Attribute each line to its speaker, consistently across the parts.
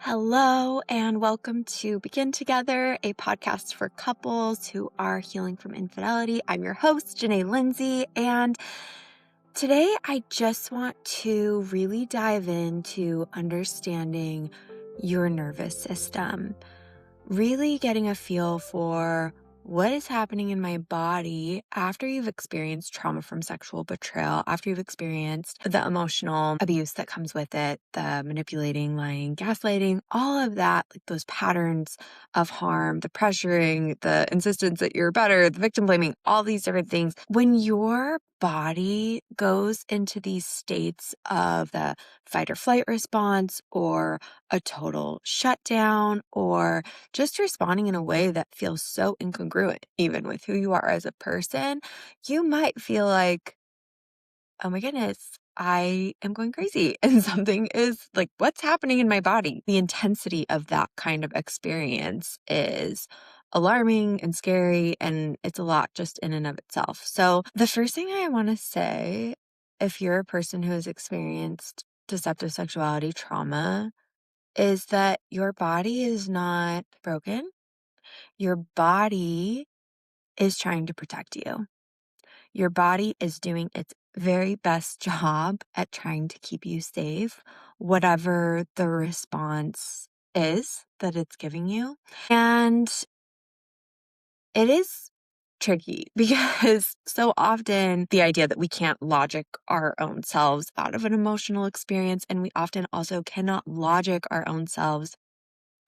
Speaker 1: Hello, and welcome to Begin Together, a podcast for couples who are healing from infidelity. I'm your host, Jenae Lindsay, and today I just want to really dive into understanding your nervous system, really getting a feel for what is happening in my body after you've experienced trauma from sexual betrayal, after you've experienced the emotional abuse that comes with it, the manipulating, lying, gaslighting, all of that, like those patterns of harm, the pressuring, the insistence that you're better, the victim blaming, all these different things. When your body goes into these states of the fight or flight response or a total shutdown or just responding in a way that feels so incongruent, even with who you are as a person, you might feel like, oh my goodness, I am going crazy. And something is like, what's happening in my body? The intensity of that kind of experience is alarming and scary, and it's a lot just in and of itself. So, the first thing I want to say, if you're a person who has experienced deceptive sexuality trauma, is that your body is not broken. Your body is trying to protect you. Your body is doing its very best job at trying to keep you safe, whatever the response is that it's giving you. And it is tricky because so often the idea that we can't logic our own selves out of an emotional experience, and we often also cannot logic our own selves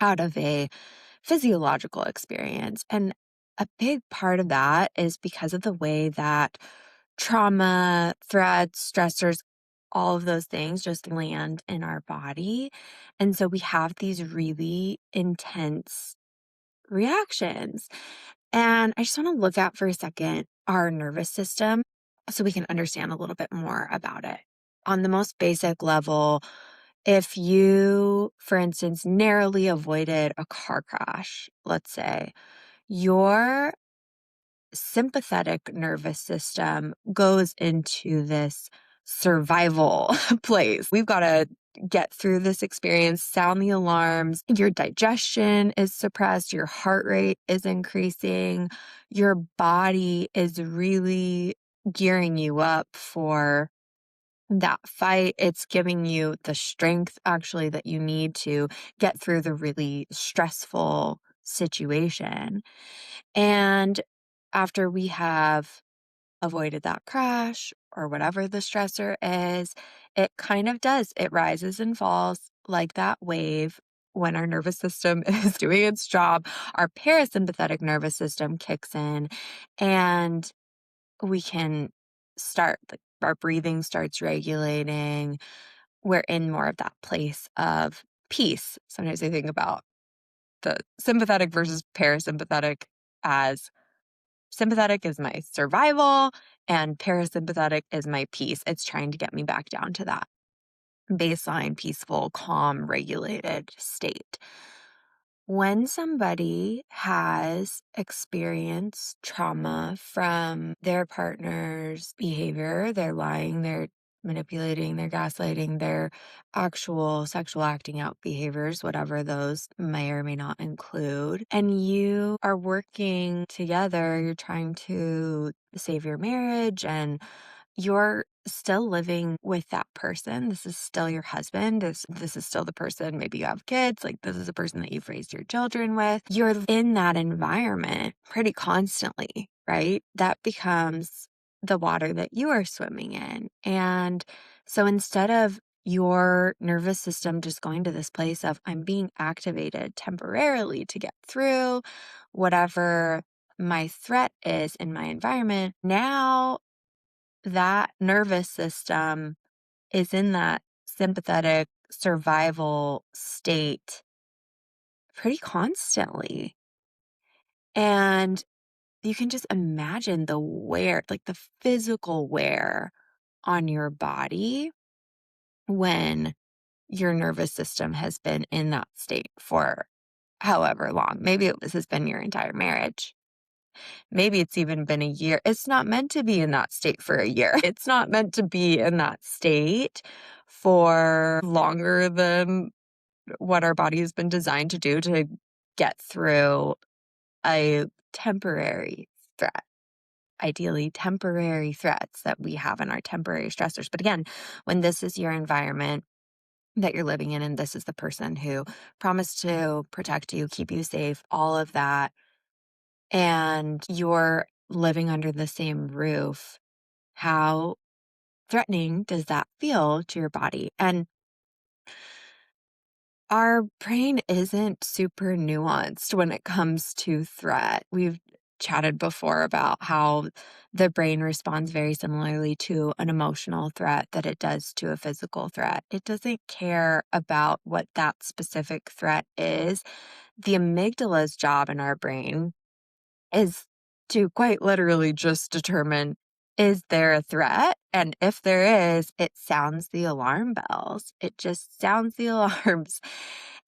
Speaker 1: out of a physiological experience. And a big part of that is because of the way that trauma, threats, stressors, all of those things just land in our body. And so we have these really intense reactions. And I just want to look at for a second our nervous system so we can understand a little bit more about it. On the most basic level, if you, for instance, narrowly avoided a car crash, let's say, your sympathetic nervous system goes into this survival place. We've got to get through this experience, sound the alarms. Your digestion is suppressed, your heart rate is increasing, your body is really gearing you up for that fight. It's giving you the strength actually that you need to get through the really stressful situation. And after we have avoided that crash or whatever the stressor is, it kind of does. It rises and falls like that wave. When our nervous system is doing its job, our parasympathetic nervous system kicks in and we can start, like our breathing starts regulating. We're in more of that place of peace. Sometimes I think about the sympathetic versus parasympathetic as sympathetic is my survival and parasympathetic is my peace. It's trying to get me back down to that baseline, peaceful, calm, regulated state. When somebody has experienced trauma from their partner's behavior, their lying, their manipulating, their gaslighting, their actual sexual acting out behaviors, whatever those may or may not include, and you are working together, you're trying to save your marriage and you're still living with that person. This is still your husband. This is still the person, maybe you have kids, like this is the person that you've raised your children with. You're in that environment pretty constantly, right? That becomes the water that you are swimming in. And so instead of your nervous system just going to this place of I'm being activated temporarily to get through whatever my threat is in my environment, now that nervous system is in that sympathetic survival state pretty constantly. And you can just imagine the wear, like the physical wear on your body when your nervous system has been in that state for however long. Maybe this has been your entire marriage. Maybe it's even been a year. It's not meant to be in that state for a year. It's not meant to be in that state for longer than what our body has been designed to do to get through a temporary threat. Ideally, temporary threats that we have in our temporary stressors. But again, when this is your environment that you're living in, and this is the person who promised to protect you, keep you safe, all of that, and you're living under the same roof, how threatening does that feel to your body? And our brain isn't super nuanced when it comes to threat. We've chatted before about how the brain responds very similarly to an emotional threat that it does to a physical threat. It doesn't care about what that specific threat is. The amygdala's job in our brain is to quite literally just determine, is there a threat? And if there is, it sounds the alarm bells. It just sounds the alarms.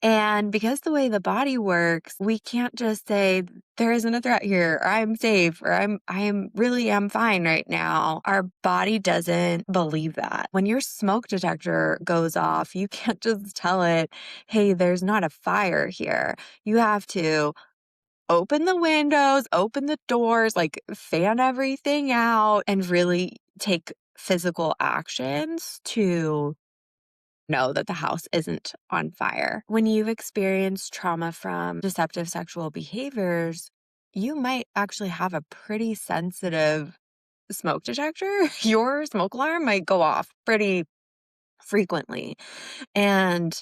Speaker 1: And because the way the body works, we can't just say there isn't a threat here, or I'm safe, or I am fine right now. Our body doesn't believe that. When your smoke detector goes off, you can't just tell it, hey, there's not a fire here. You have to open the windows, open the doors, like fan everything out, and really take physical actions to know that the house isn't on fire. When you've experienced trauma from deceptive sexual behaviors, you might actually have a pretty sensitive smoke detector. Your smoke alarm might go off pretty frequently. And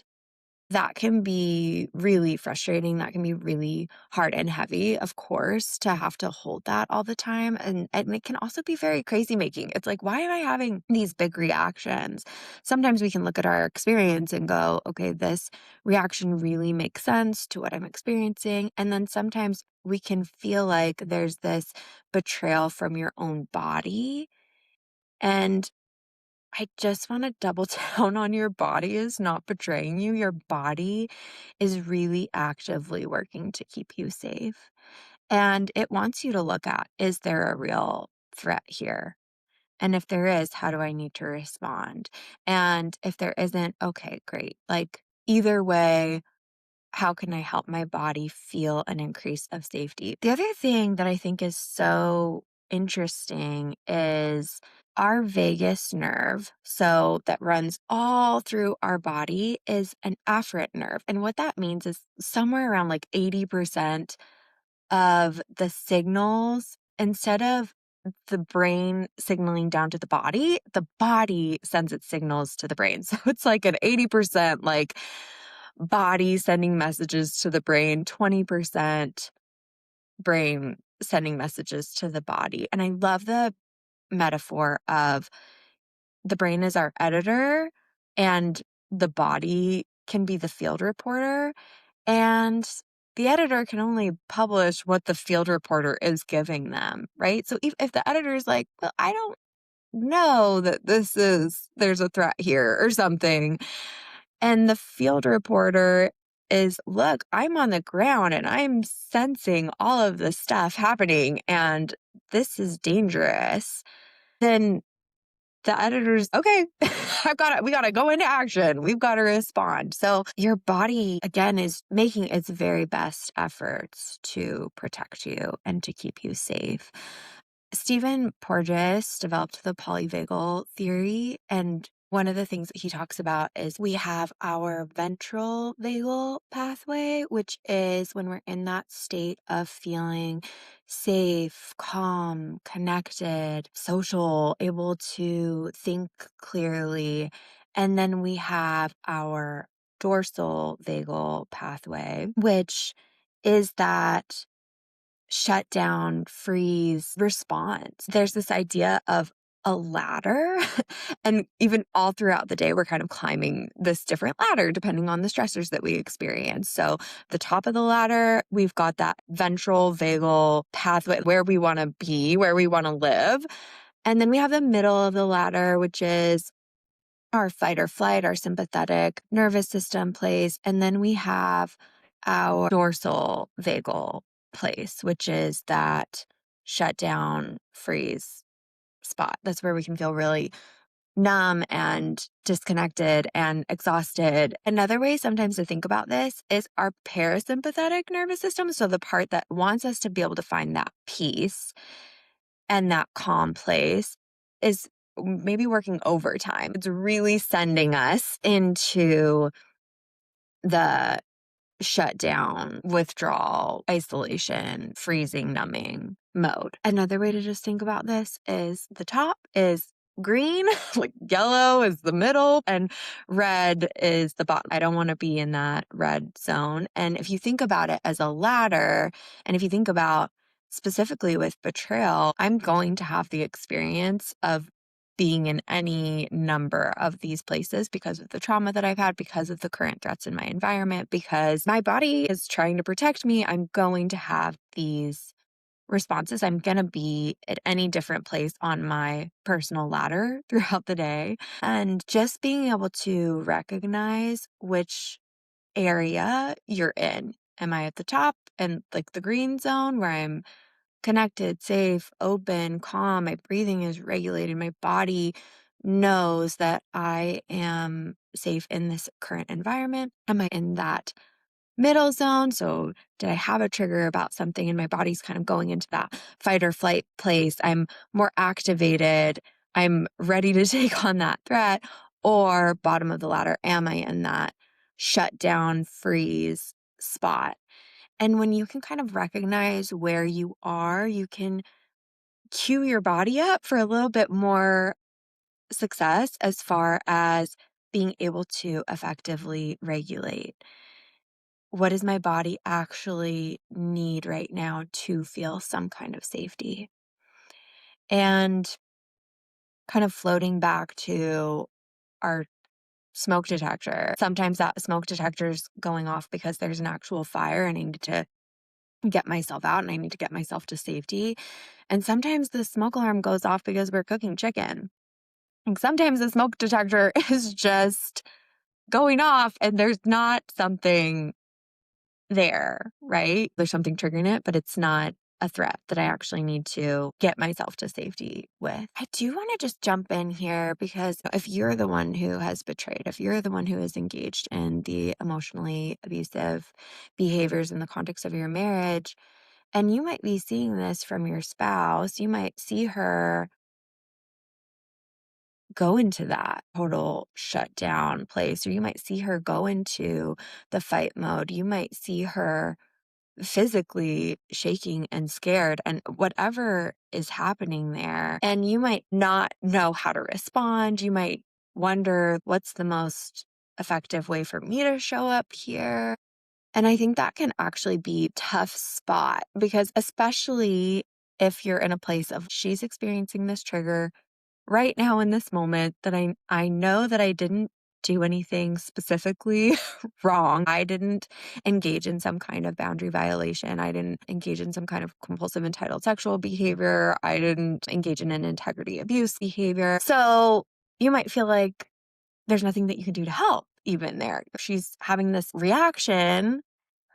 Speaker 1: that can be really frustrating. That can be really hard and heavy, of course, to have to hold that all the time. And it can also be very crazy making. It's like, why am I having these big reactions? Sometimes we can look at our experience and go, okay, this reaction really makes sense to what I'm experiencing. And then sometimes we can feel like there's this betrayal from your own body. And I just want to double down on your body is not betraying you. Your body is really actively working to keep you safe. And it wants you to look at, is there a real threat here? And if there is, how do I need to respond? And if there isn't, okay, great. Like either way, how can I help my body feel an increase of safety? The other thing that I think is so interesting is our vagus nerve, so that runs all through our body, is an afferent nerve. And what that means is somewhere around like 80% of the signals, instead of the brain signaling down to the body sends its signals to the brain. So it's like an 80% like body sending messages to the brain, 20% brain sending messages to the body. And I love the metaphor of the brain is our editor and the body can be the field reporter. And the editor can only publish what the field reporter is giving them, right? So if the editor is like, well, I don't know that there's a threat here or something, and the field reporter is, look, I'm on the ground and I'm sensing all of this stuff happening and this is dangerous, then the editor's okay. We got to go into action. We've got to respond. So your body, again, is making its very best efforts to protect you and to keep you safe. Stephen Porges developed the polyvagal theory, and one of the things that he talks about is we have our ventral vagal pathway, which is when we're in that state of feeling safe, calm, connected, social, able to think clearly. And then we have our dorsal vagal pathway, which is that shut down, freeze, response. There's this idea of a ladder. And even all throughout the day, we're kind of climbing this different ladder depending on the stressors that we experience. So, the top of the ladder, we've got that ventral vagal pathway where we want to be, where we want to live. And then we have the middle of the ladder, which is our fight or flight, our sympathetic nervous system place. And then we have our dorsal vagal place, which is that shut down, freeze spot. That's where we can feel really numb and disconnected and exhausted. Another way sometimes to think about this is our parasympathetic nervous system. So the part that wants us to be able to find that peace and that calm place is maybe working overtime. It's really sending us into the shutdown, withdrawal, isolation, freezing, numbing mode. Another way to just think about this is the top is green, like yellow is the middle, and red is the bottom. I don't want to be in that red zone. And if you think about it as a ladder, and if you think about specifically with betrayal, I'm going to have the experience of being in any number of these places because of the trauma that I've had, because of the current threats in my environment, because my body is trying to protect me. I'm going to have these responses. I'm going to be at any different place on my personal ladder throughout the day. And just being able to recognize which area you're in. Am I at the top and like the green zone where I'm connected, safe, open, calm? My breathing is regulated. My body knows that I am safe in this current environment. Am I in that middle zone? So did I have a trigger about something and my body's kind of going into that fight or flight place? I'm more activated. I'm ready to take on that threat. Or bottom of the ladder, am I in that shut down, freeze spot? And when you can kind of recognize where you are, you can cue your body up for a little bit more success as far as being able to effectively regulate. What does my body actually need right now to feel some kind of safety? And kind of floating back to our smoke detector. Sometimes that smoke detector is going off because there's an actual fire and I need to get myself out and I need to get myself to safety. And sometimes the smoke alarm goes off because we're cooking chicken. And sometimes the smoke detector is just going off and there's not something there, right? There's something triggering it, but it's not a threat that I actually need to get myself to safety with. I do want to just jump in here because if you're the one who has betrayed, if you're the one who is engaged in the emotionally abusive behaviors in the context of your marriage, and you might be seeing this from your spouse, you might see her go into that total shutdown place, or you might see her go into the fight mode. You might see her physically shaking and scared and whatever is happening there. And you might not know how to respond. You might wonder what's the most effective way for me to show up here. And I think that can actually be a tough spot because especially if you're in a place of she's experiencing this trigger right now in this moment that I know that I didn't do anything specifically wrong. I didn't engage in some kind of boundary violation. I didn't engage in some kind of compulsive entitled sexual behavior. I didn't engage in an integrity abuse behavior. So you might feel like there's nothing that you can do to help even there. She's having this reaction.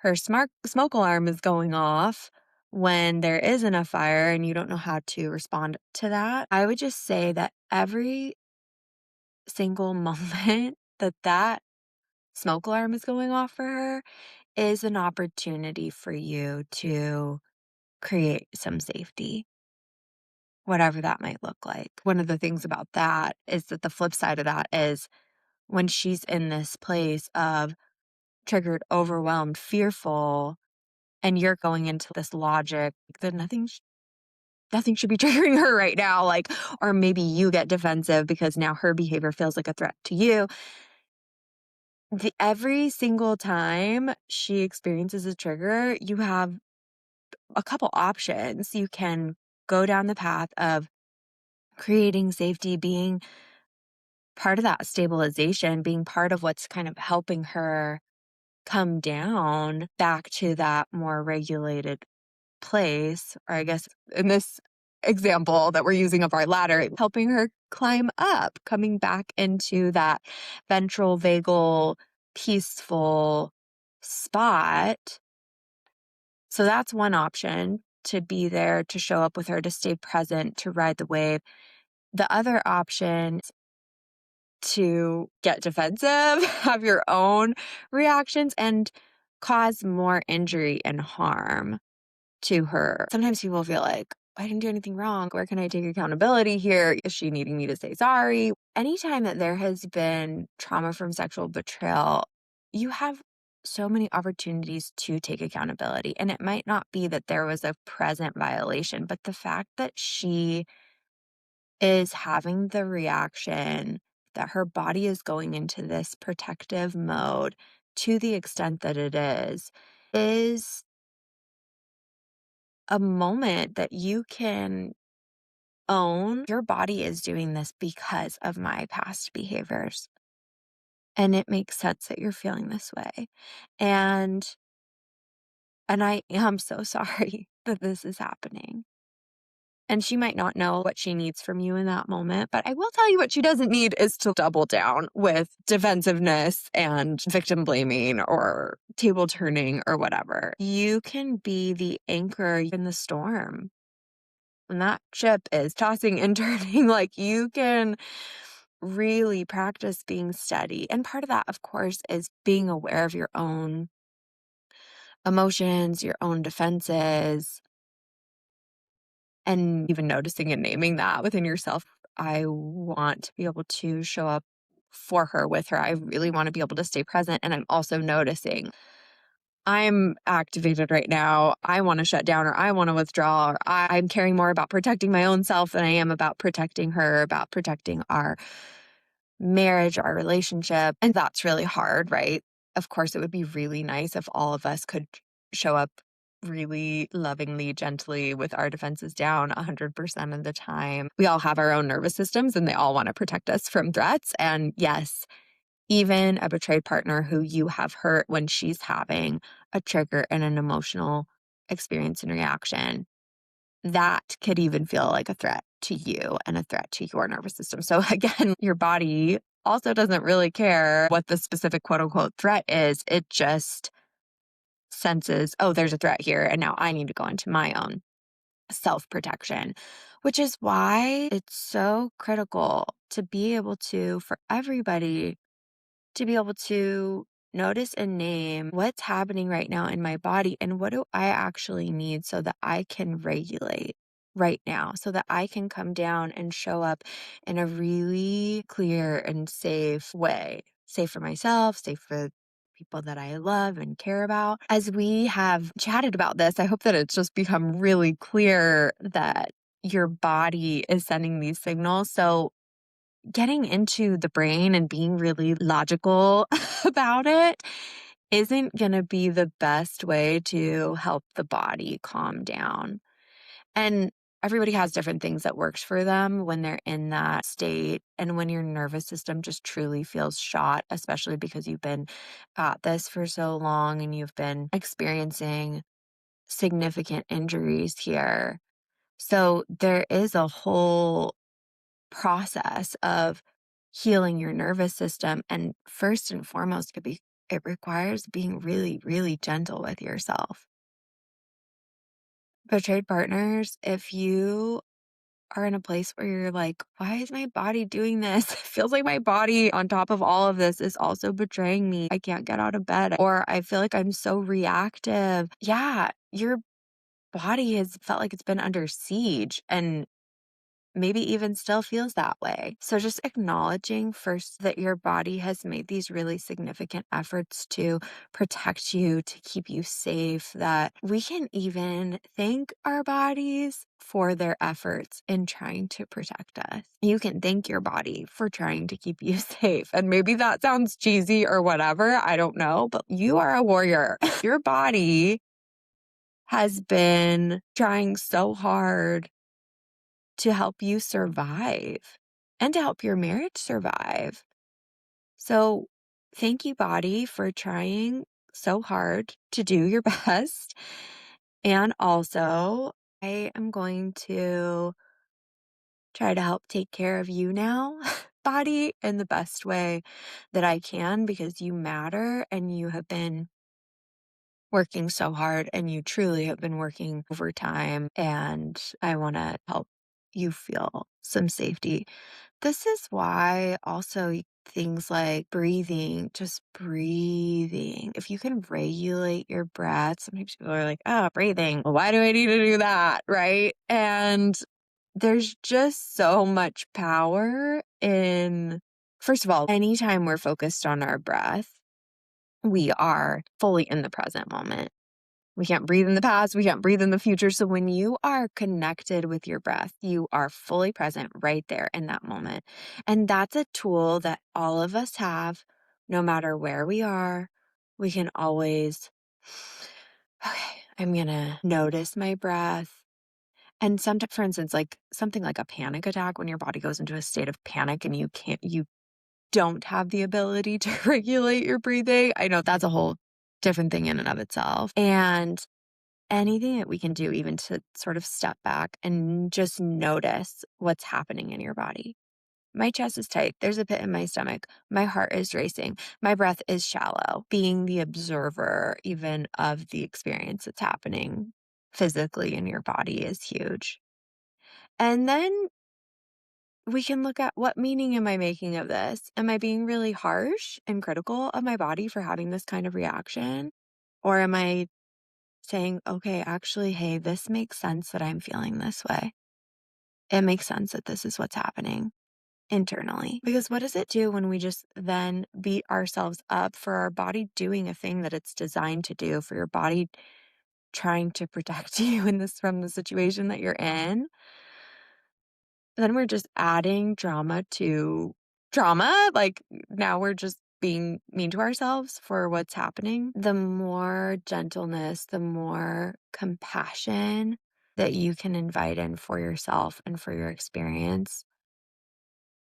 Speaker 1: Her smoke alarm is going off when there isn't a fire and you don't know how to respond to that. I would just say that every single moment that smoke alarm is going off for her is an opportunity for you to create some safety, whatever that might look like. One of the things about that is that the flip side of that is when she's in this place of triggered, overwhelmed, fearful, and you're going into this logic that nothing should be triggering her right now, like, or maybe you get defensive because now her behavior feels like a threat to you. Every single time she experiences a trigger, you have a couple options. You can go down the path of creating safety, being part of that stabilization, being part of what's kind of helping her come down back to that more regulated place, or I guess in this example that we're using of our ladder, helping her climb up, coming back into that ventral vagal peaceful spot. So that's one option, to be there, to show up with her, to stay present, to ride the wave. The other option to get defensive, have your own reactions, and cause more injury and harm to her. Sometimes people feel like, I didn't do anything wrong. Where can I take accountability here? Is she needing me to say sorry? Anytime that there has been trauma from sexual betrayal, you have so many opportunities to take accountability. And it might not be that there was a present violation, but the fact that she is having the reaction that her body is going into this protective mode to the extent that it is a moment that you can own. Your body is doing this because of my past behaviors. And it makes sense that you're feeling this way. And I am so sorry that this is happening. And she might not know what she needs from you in that moment, but I will tell you what she doesn't need is to double down with defensiveness and victim blaming or table turning or whatever. You can be the anchor in the storm. When that ship is tossing and turning, like you can really practice being steady. And part of that, of course, is being aware of your own emotions, your own defenses, and even noticing and naming that within yourself. I want to be able to show up for her, with her. I really want to be able to stay present. And I'm also noticing I'm activated right now. I want to shut down, or I want to withdraw, or I'm caring more about protecting my own self than I am about protecting her, about protecting our marriage, our relationship. And that's really hard, right? Of course, it would be really nice if all of us could show up really lovingly, gently with our defenses down 100% of the time. We all have our own nervous systems and they all want to protect us from threats. And yes, even a betrayed partner who you have hurt when she's having a trigger and an emotional experience and reaction, that could even feel like a threat to you and a threat to your nervous system. So again, your body also doesn't really care what the specific quote unquote threat is. It just senses, oh, there's a threat here. And now I need to go into my own self-protection, which is why it's so critical to be able to, for everybody, to be able to notice and name what's happening right now in my body and what do I actually need so that I can regulate right now, so that I can come down and show up in a really clear and safe way. Safe for myself, safe for people that I love and care about. As we have chatted about this, I hope that it's just become really clear that your body is sending these signals. So getting into the brain and being really logical about it isn't going to be the best way to help the body calm down. And everybody has different things that works for them when they're in that state and when your nervous system just truly feels shot, especially because you've been at this for so long and you've been experiencing significant injuries here. So there is a whole process of healing your nervous system. And first and foremost, it requires being really, really gentle with yourself. Betrayed partners, if you are in a place where you're like, why is my body doing this? It feels like my body, on top of all of this, is also betraying me. I can't get out of bed, or I feel like I'm so reactive. Yeah, your body has felt like it's been under siege and maybe even still feels that way. So just acknowledging first that your body has made these really significant efforts to protect you, to keep you safe, that we can even thank our bodies for their efforts in trying to protect us. You can thank your body for trying to keep you safe. And maybe that sounds cheesy or whatever, I don't know, but you are a warrior. Your body has been trying so hard to help you survive and to help your marriage survive. So thank you, body, for trying so hard to do your best. And also, I am going to try to help take care of you now, body, in the best way that I can, because you matter and you have been working so hard and you truly have been working overtime. And I want to help you feel some safety. This is why also things like breathing, just breathing. If you can regulate your breath, sometimes people are like, oh, breathing. Well, why do I need to do that? Right. And there's just so much power in, first of all, anytime we're focused on our breath, we are fully in the present moment. We can't breathe in the past. We can't breathe in the future. So when you are connected with your breath, you are fully present right there in that moment. And that's a tool that all of us have, no matter where we are. We can always, okay, I'm going to notice my breath. And sometimes, for instance, like something like a panic attack, when your body goes into a state of panic and you don't have the ability to regulate your breathing. I know that's a whole different thing in and of itself. And anything that we can do, even to sort of step back and just notice what's happening in your body. My chest is tight. There's a pit in my stomach. My heart is racing. My breath is shallow. Being the observer, even of the experience that's happening physically in your body, is huge. And then we can look at, what meaning am I making of this? Am I being really harsh and critical of my body for having this kind of reaction? Or am I saying, okay, actually, hey, this makes sense that I'm feeling this way. It makes sense that this is what's happening internally. Because what does it do when we just then beat ourselves up for our body doing a thing that it's designed to do, for your body trying to protect you in this, from the situation that you're in? Then we're just adding drama to drama. Like, now we're just being mean to ourselves for what's happening. The more gentleness, the more compassion that you can invite in for yourself and for your experience,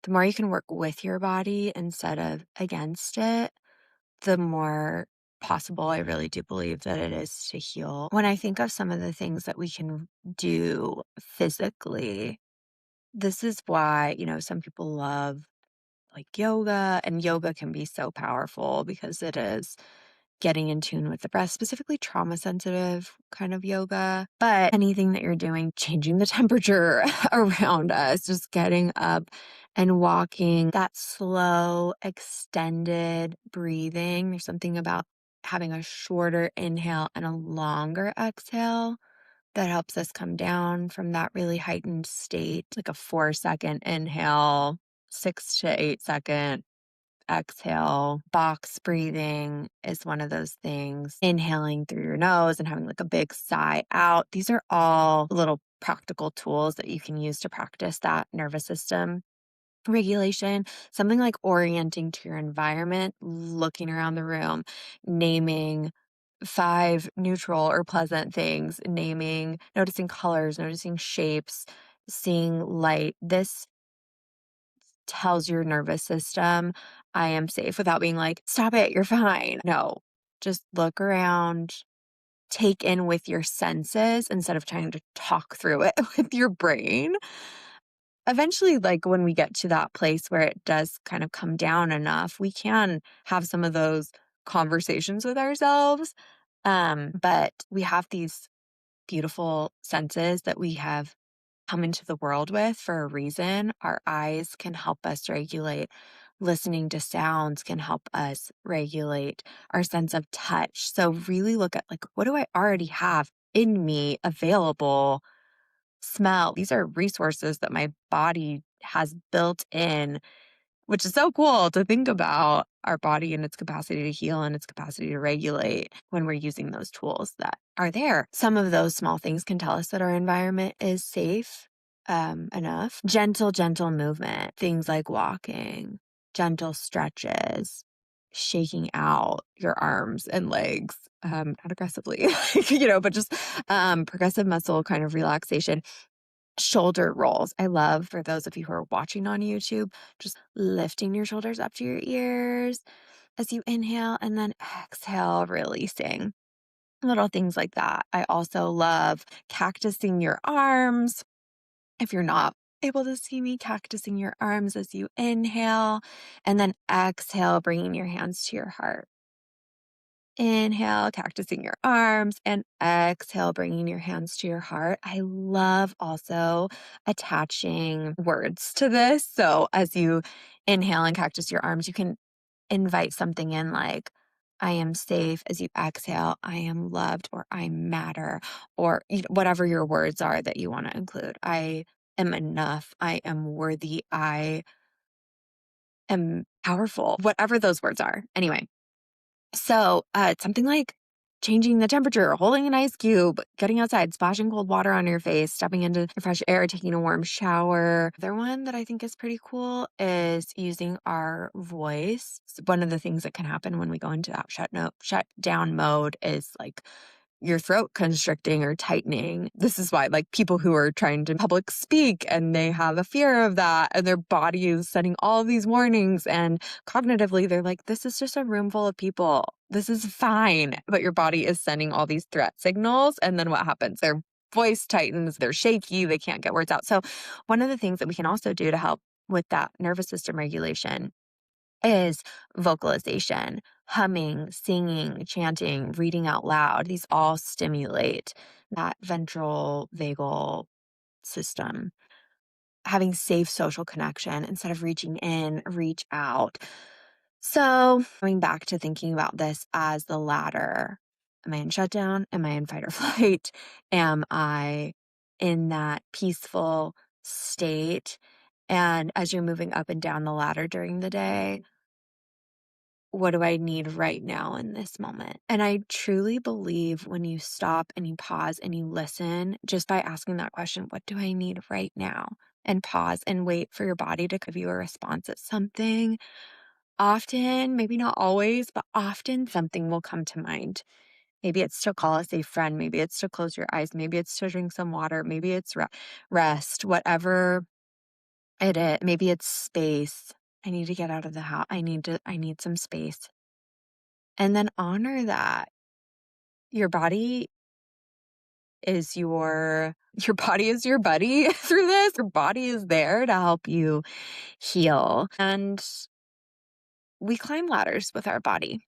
Speaker 1: the more you can work with your body instead of against it, the more possible I really do believe that it is to heal. When I think of some of the things that we can do physically, this is why, some people love like yoga, and yoga can be so powerful because it is getting in tune with the breath, specifically trauma sensitive kind of yoga. But anything that you're doing, changing the temperature around us, just getting up and walking, that slow, extended breathing. There's something about having a shorter inhale and a longer exhale that helps us come down from that really heightened state, like a 4-second inhale, 6 to 8 second exhale. Box breathing is one of those things. Inhaling through your nose and having like a big sigh out. These are all little practical tools that you can use to practice that nervous system regulation. Something like orienting to your environment, looking around the room, naming 5 neutral or pleasant things, noticing colors, noticing shapes, seeing light. This tells your nervous system, I am safe, without being like, stop it, you're fine. No, just look around, take in with your senses instead of trying to talk through it with your brain. Eventually, like when we get to that place where it does kind of come down enough, we can have some of those conversations with ourselves. But we have these beautiful senses that we have come into the world with for a reason. Our eyes can help us regulate. Listening to sounds can help us regulate our sense of touch. So really look at, like, what do I already have in me available? Smell. These are resources that my body has built in, which is so cool to think about our body and its capacity to heal and its capacity to regulate when we're using those tools that are there. Some of those small things can tell us that our environment is safe enough. Gentle movement, things like walking, gentle stretches, shaking out your arms and legs, not aggressively, but just progressive muscle kind of relaxation. Shoulder rolls. I love, for those of you who are watching on YouTube, just lifting your shoulders up to your ears as you inhale and then exhale, releasing. Little things like that. I also love cactusing your arms. If you're not able to see me, cactusing your arms as you inhale and then exhale, bringing your hands to your heart. Inhale, cactusing your arms, and exhale, bringing your hands to your heart. I love also attaching words to this. So as you inhale and cactus your arms, you can invite something in like, I am safe. As you exhale, I am loved, or I matter, or whatever your words are that you want to include. I am enough. I am worthy. I am powerful, whatever those words are. Anyway, so it's something like changing the temperature, holding an ice cube, getting outside, splashing cold water on your face, stepping into the fresh air, taking a warm shower. The other one that I think is pretty cool is using our voice. One of the things that can happen when we go into that shut down mode is like your throat constricting or tightening. This is why, like, people who are trying to public speak and they have a fear of that, and their body is sending all of these warnings, and cognitively they're like, this is just a room full of people. This is fine. But your body is sending all these threat signals. And then what happens? Their voice tightens, they're shaky, they can't get words out. So one of the things that we can also do to help with that nervous system regulation is vocalization, humming, singing, chanting, reading out loud. These all stimulate that ventral vagal system. Having safe social connection instead of reaching in, reach out. So, going back to thinking about this as the latter, am I in shutdown? Am I in fight or flight? Am I in that peaceful state? And as you're moving up and down the ladder during the day, what do I need right now in this moment? And I truly believe when you stop and you pause and you listen, just by asking that question, what do I need right now? And pause and wait for your body to give you a response at something. Often, maybe not always, but often something will come to mind. Maybe it's to call a safe friend. Maybe it's to close your eyes. Maybe it's to drink some water. Maybe it's rest, whatever it is. Maybe it's space. I need to get out of the house. I need some space. And then honor that. Your body is your body is your buddy through this. Your body is there to help you heal. And we climb ladders with our body.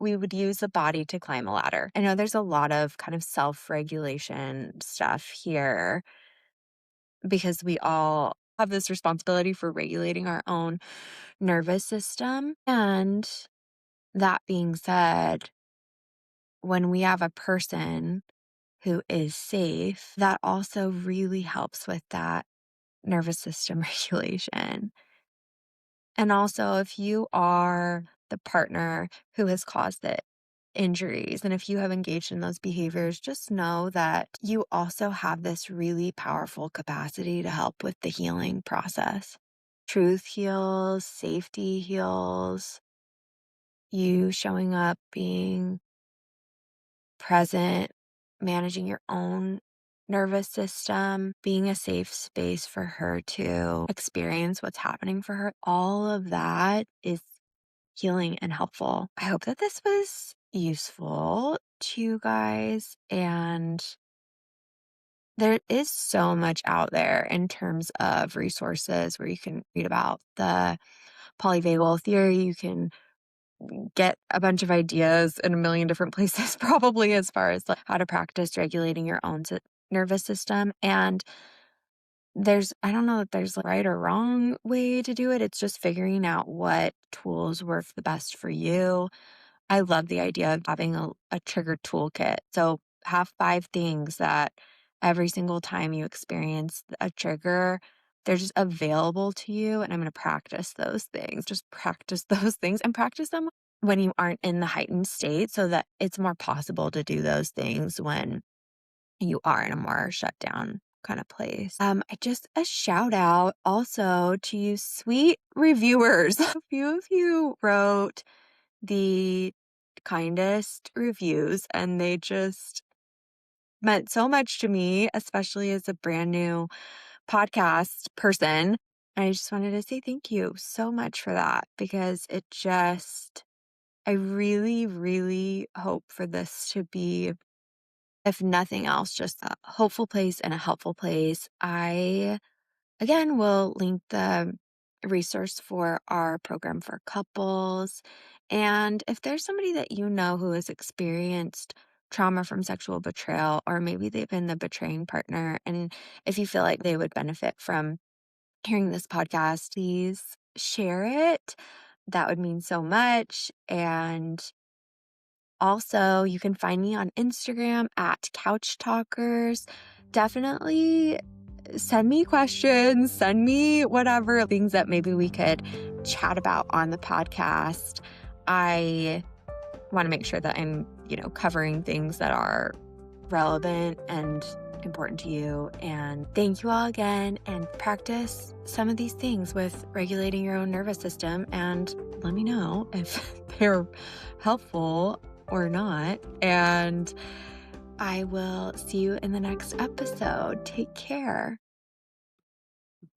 Speaker 1: We would use the body to climb a ladder. I know there's a lot of kind of self-regulation stuff here because we all have this responsibility for regulating our own nervous system. And that being said, when we have a person who is safe, that also really helps with that nervous system regulation. And also, if you are the partner who has caused the injuries, and if you have engaged in those behaviors, just know that you also have this really powerful capacity to help with the healing process. Truth heals, safety heals, you showing up, being present, managing your own nervous system, being a safe space for her to experience what's happening for her. All of that is healing and helpful. I hope that this was useful to you guys. And there is so much out there in terms of resources where you can read about the polyvagal theory. You can get a bunch of ideas in a million different places, probably, as far as like how to practice regulating your own nervous system. And I don't know that there's a right or wrong way to do it. It's just figuring out what tools work the best for you. I love the idea of having a trigger toolkit. So have 5 things that every single time you experience a trigger, they're just available to you. And I'm going to practice those things. Just practice those things and practice them when you aren't in the heightened state so that it's more possible to do those things when you are in a more shut down kind of place. Just a shout out also to you sweet reviewers. A few of you wrote the kindest reviews and they just meant so much to me, especially as a brand new podcast person. I just wanted to say thank you so much for that because I really, really hope for this to be, if nothing else, just a hopeful place and a helpful place. I, again, will link the resource for our program for couples And if there's somebody that you know who has experienced trauma from sexual betrayal, or maybe they've been the betraying partner, and if you feel like they would benefit from hearing this podcast, please share it. That would mean so much. And also, you can find me on Instagram at Couch Talkers. Definitely send me questions, send me whatever things that maybe we could chat about on the podcast. I want to make sure that I'm, covering things that are relevant and important to you. And thank you all again, and practice some of these things with regulating your own nervous system, and let me know if they're helpful or not. And I will see you in the next episode. Take care.